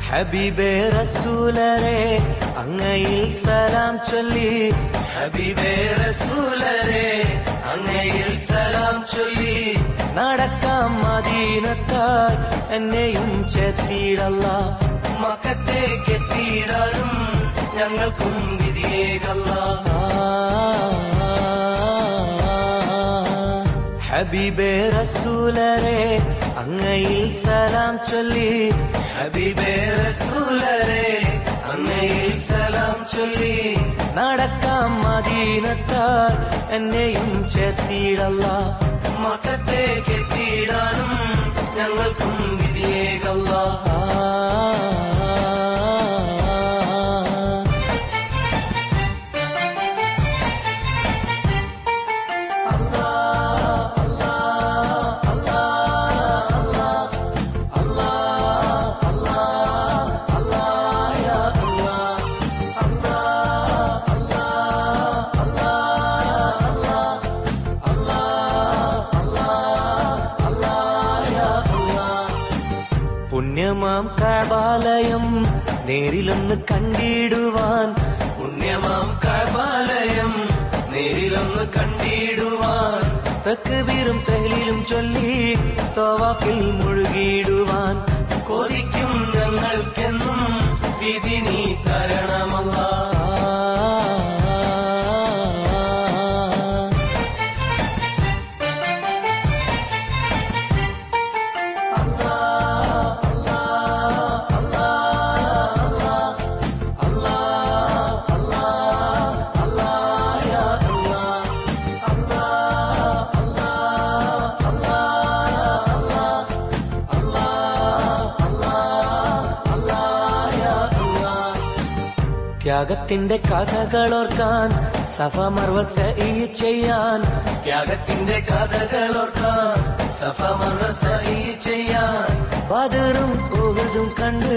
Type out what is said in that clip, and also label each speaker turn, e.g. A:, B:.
A: ഹബീബേ റസൂലരെ അങ്ങയിൽ സലാം ചൊല്ലി ഹബീബേ റസൂലരെ അങ്ങയിൽ സലാം ചൊല്ലി നടക്കാം മദീനത്തായി എന്നെയും ചേർത്തിടല്ല മക്കത്തേക്ക് എത്തിയിടാനും ഞങ്ങൾക്കും വിധിയേകല്ല ഹബീബേ റസൂലരെ അങ്ങയിൽ സലാം ചൊല്ലി ഹബീബേ റസൂലരെ അങ്ങയിൽ സലാം ചൊല്ലി നടക്കാം മദീനത്തായി എന്നെയും ചേർത്തിടല്ല മക്കത്തേക്ക് എത്തിയിടാനും ഞങ്ങൾക്കും വിധിയേകല്ല പുണ്യമാം കഅബാലയം നേരിലൊന്ന് കണ്ടിടുവാൻ പുണ്യമാം കഅബാലയം നേരിലൊന്ന് കണ്ടിടുവാൻ തക്ബീറും തഹ്ലീലും ചൊല്ലി തവാഫിൽ മുഴുകിടുവാൻ കൊതിക്കും ഞങ്ങൾക്കെന്നും വിധി നീ തരണമല്ലാ ത്യാഗത്തിന്റെ കഥകളോർക്കാൻ സഫ മർവ സഈ ചെയ്യാൻ ത്യാഗത്തിന്റെ കഥകളോർക്കാൻ സഫ മർവ സഈ ചെയ്യാൻ ബദറും ഉഹുദും കണ്ട്